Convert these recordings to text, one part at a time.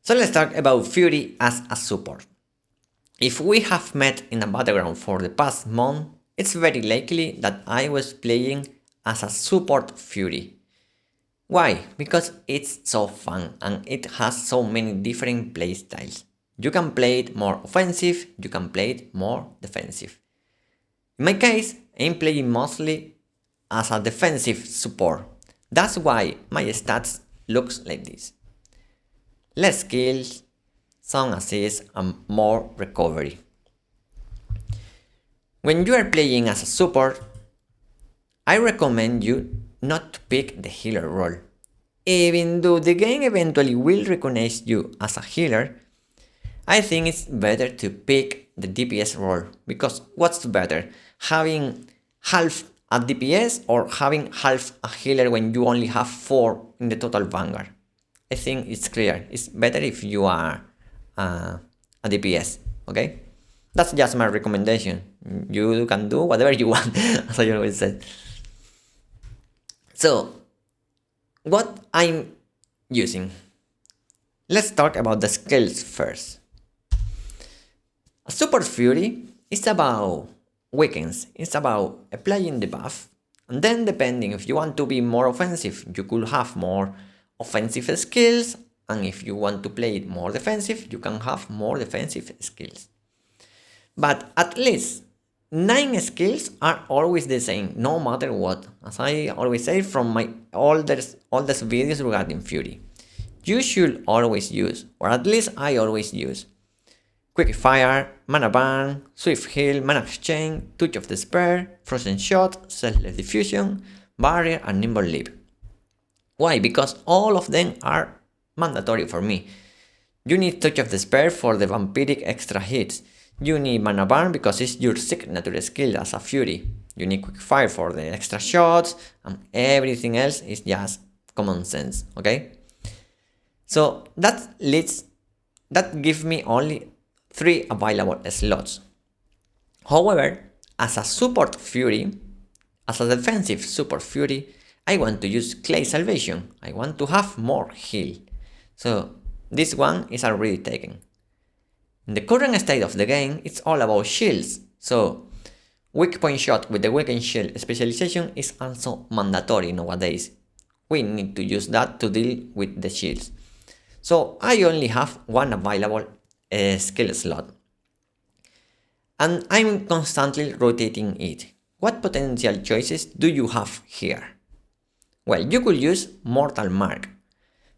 So let's talk about Fury as a support. If we have met in a battleground for the past month, it's very likely that I was playing as a support Fury. Why? Because it's so fun and it has so many different playstyles. You can play it more offensive, you can play it more defensive. In my case, I'm playing mostly as a defensive support. That's why my stats looks like this. Less kills, some assists and more recovery. When you are playing as a support, I recommend you not to pick the healer role. Even though the game eventually will recognize you as a healer, I think it's better to pick the DPS role, because what's better, having half a DPS or having half a healer when you only have 4 in the total Vanguard? I think it's clear, it's better if you are a DPS, okay? That's just my recommendation. You can do whatever you want, as I always said. So, what I'm using. Let's talk about the skills first. A Super Fury is about weekends, it's about applying the buff, and then depending if you want to be more offensive, you could have more offensive skills, and if you want to play it more defensive, you can have more defensive skills. But at least 9 skills are always the same, no matter what. As I always say from my oldest videos regarding Fury, you should always use, or at least I always use, Quick Fire, Mana Burn, Swift Heal, Mana Exchange, Touch of Despair, Frozen Shot, Selfless Diffusion, Barrier and Nimble Leap. Why? Because all of them are mandatory for me. You need Touch of Despair for the vampiric extra hits. You need Mana Burn because it's your signature skill as a Fury. You need Quick Fire for the extra shots, and everything else is just common sense, okay? So that gives me only 3 available slots. However, as a support Fury, as a defensive support Fury, I want to use Clay Salvation. I want to have more heal. So this one is already taken. In the current state of the game, it's all about shields. So Weak Point Shot with the Weakened Shield specialization is also mandatory nowadays. We need to use that to deal with the shields. So I only have 1 available skill slot, and I'm constantly rotating it. What potential choices do you have here? Well, you could use Mortal Mark,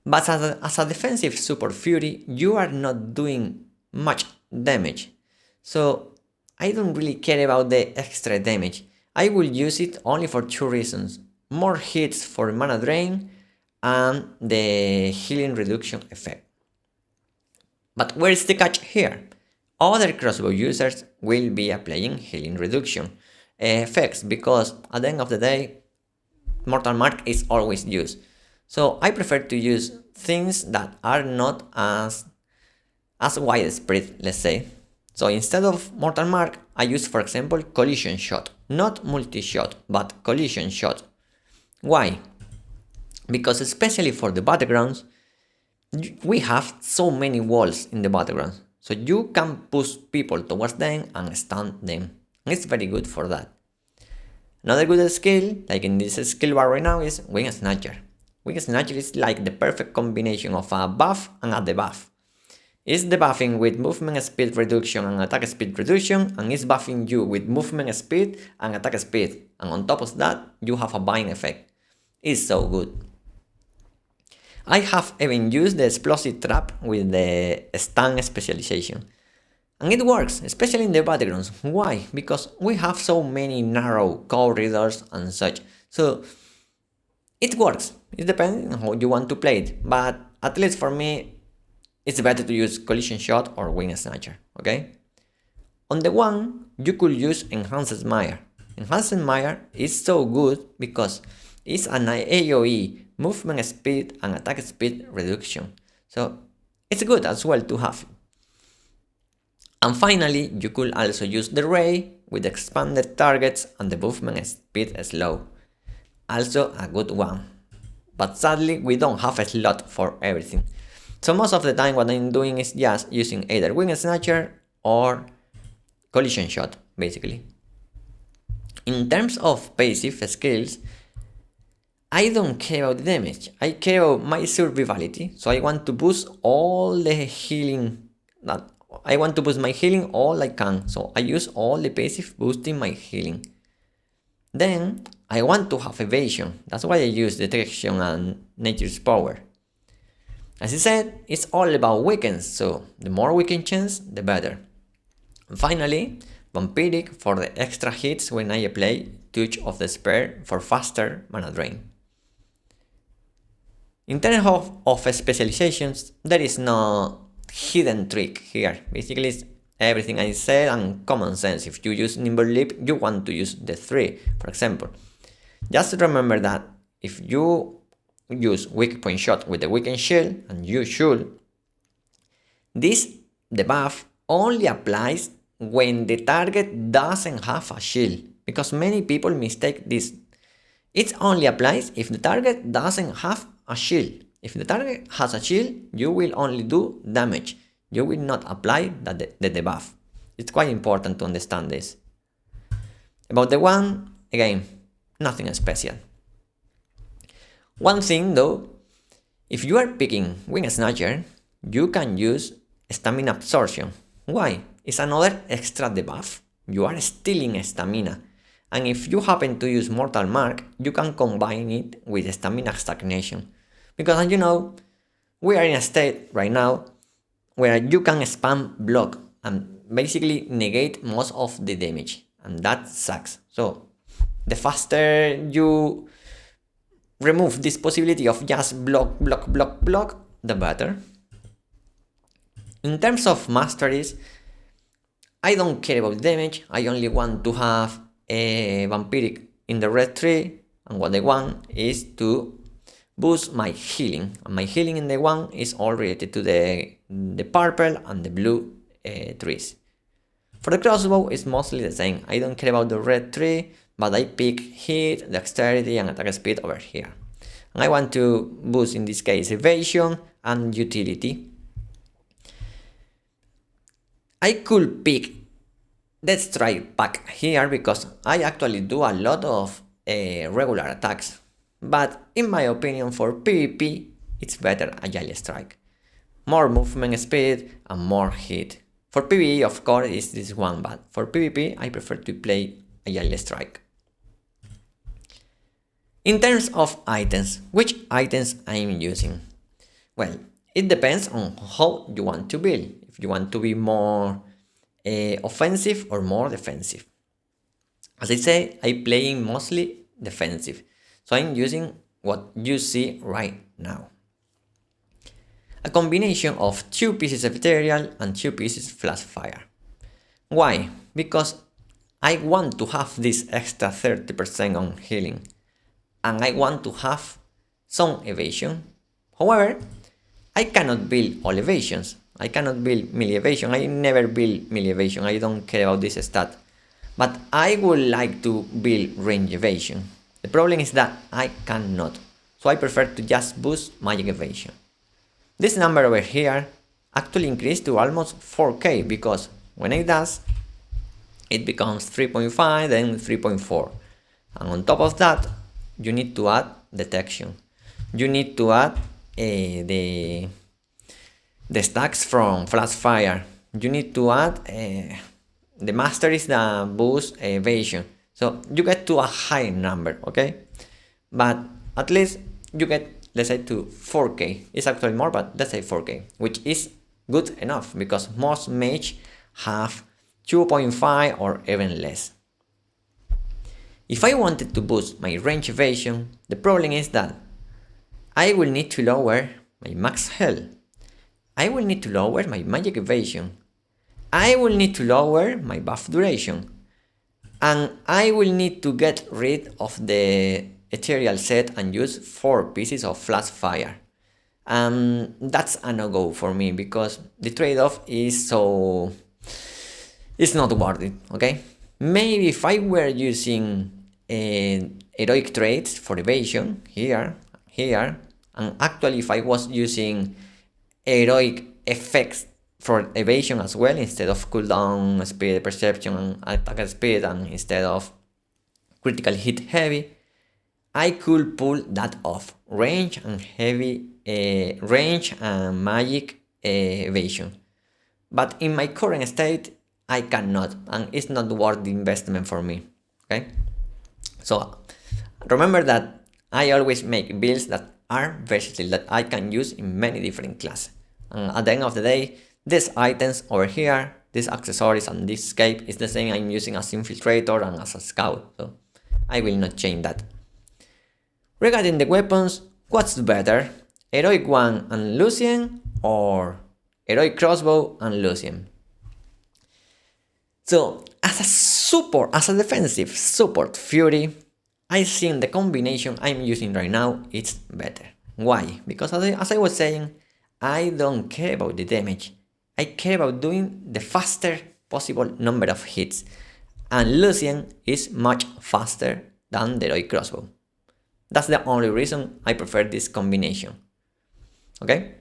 but as a defensive Super Fury, you are not doing much damage, so I don't really care about the extra damage. I will use it only for 2 reasons: more hits for mana drain and the healing reduction effect. But where is the catch here? Other Crossbow users will be applying healing reduction effects, because at the end of the day, Mortal Mark is always used. So I prefer to use things that are not as widespread, let's say. So instead of Mortal Mark, I use, for example, Collision Shot. Not multi-shot, but Collision Shot. Why? Because especially for the battlegrounds, we have so many walls in the battlegrounds, so you can push people towards them and stun them, and it's very good for that. Another good skill, like in this skill bar right now, is Wing Snatcher. Wing Snatcher is like the perfect combination of a buff and a debuff. It's debuffing with movement speed reduction and attack speed reduction, and it's buffing you with movement speed and attack speed, and on top of that, you have a bind effect. It's so good. I have even used the Explosive Trap with the Stun specialization. And it works, especially in the battlegrounds. Why? Because we have so many narrow corridors and such. So it works. It depends on how you want to play it. But at least for me, it's better to use Collision Shot or Wing Snatcher, okay? On the one, you could use Enhanced Mire. Enhanced Mire is so good because it's an AoE, movement speed and attack speed reduction. So it's good as well to have. And finally, you could also use the Ray with expanded targets and the movement speed slow. Also a good one. But sadly, we don't have a slot for everything. So most of the time what I'm doing is just using either wing snatcher or collision shot, basically. In terms of passive skills, I don't care about the damage, I care about my survivability. So I want to boost all the healing, I want to boost my healing all I can. So I use all the passive boosting my healing. Then I want to have evasion, that's why I use detection and nature's power. As I said, it's all about weekends, so the more weekend chance, the better. And finally, Vampiric for the extra hits when I apply Touch of Despair for faster mana drain. In terms of specializations, there is no hidden trick here. Basically, it's everything I said and common sense. If you use Nimble Leap, you want to use the 3, for example. Just remember that if you use weak point shot with the weakened shield, and you should, this debuff only applies when the target doesn't have a shield, because many people mistake this. It only applies if the target doesn't have a shield. If the target has a shield, you will only do damage. You will not apply the debuff. It's quite important to understand this. About the one, again, nothing special. One thing though, if you are picking Wing Snatcher, you can use Stamina Absorption. Why? It's another extra debuff. You are stealing stamina. And if you happen to use Mortal Mark, you can combine it with Stamina Stagnation. Because as you know, we are in a state right now where you can spam block and basically negate most of the damage. And that sucks. So the faster you remove this possibility of just block, the better. In terms of masteries, I don't care about damage, I only want to have a Vampiric in the red tree, and what I want is to boost my healing, and my healing in the one is all related to the purple and the blue trees. For the crossbow, it's mostly the same. I don't care about the red tree, but I pick hit, dexterity and attack speed over here. And I want to boost in this case evasion and utility. I could pick Death Strike back here because I actually do a lot of regular attacks. But in my opinion, for PvP, it's better Agile Strike. More movement speed and more hit. For PvE, of course, it's this one, but for PvP, I prefer to play Agile Strike. In terms of items, which items I'm using? Well, it depends on how you want to build. If you want to be more offensive or more defensive. As I say, I'm playing mostly defensive. So I'm using what you see right now. A combination of 2 pieces of ethereal and 2 pieces flash fire. Why? Because I want to have this extra 30% on healing. And I want to have some evasion. However, I cannot build all evasions. I cannot build melee evasion. I never build melee evasion. I don't care about this stat. But I would like to build range evasion. The problem is that I cannot. So I prefer to just boost magic evasion. This number over here actually increased to almost 4k because when it does, it becomes 3.5 then 3.4. And on top of that, you need to add detection. You need to add the stacks from flash fire. You need to add the masteries that boost evasion. So you get to a high number, okay? But at least you get, let's say, to 4k. It's actually more, but let's say 4k, which is good enough because most mage have 2.5 or even less. If I wanted to boost my range evasion, the problem is that I will need to lower my max health. I will need to lower my magic evasion. I will need to lower my buff duration. And I will need to get rid of the ethereal set and use 4 pieces of flash fire. That's a no-go for me because the trade-off is so... it's not worth it, okay? Maybe if I were using heroic traits for evasion, here, and actually if I was using heroic effects for evasion as well, instead of cooldown, speed, perception, and attack speed, and instead of critical hit heavy, I could pull that off. Range and heavy range and magic evasion. But in my current state, I cannot, and it's not worth the investment for me. Okay? So remember that I always make builds that are versatile, that I can use in many different classes. And at the end of the day, these items over here, these accessories and this escape is the same I'm using as infiltrator and as a scout. So I will not change that. Regarding the weapons, what's better? Heroic 1 and Lucien, or Heroic Crossbow and Lucien? So as a defensive support Fury, I think the combination I'm using right now is better. Why? Because as I was saying, I don't care about the damage. I care about doing the faster possible number of hits. And Lucien is much faster than the Heroic Crossbow. That's the only reason I prefer this combination. Okay?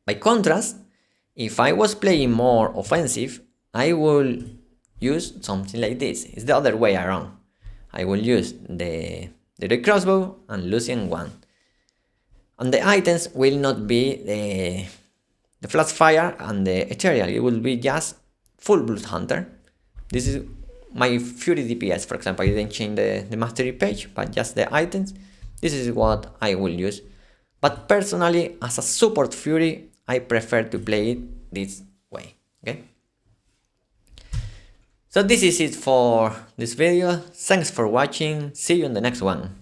By contrast, if I was playing more offensive, I will use something like this. It's the other way around. I will use the Heroic Crossbow and Lucien 1. And the items will not be the Flash Fire and the Ethereal. It will be just full Blood Hunter. This is my Fury DPS, for example. I didn't change the Mastery page, but just the items. This is what I will use. But personally, as a support Fury, I prefer to play it this way. Okay? So this is it for this video. Thanks for watching. See you in the next one.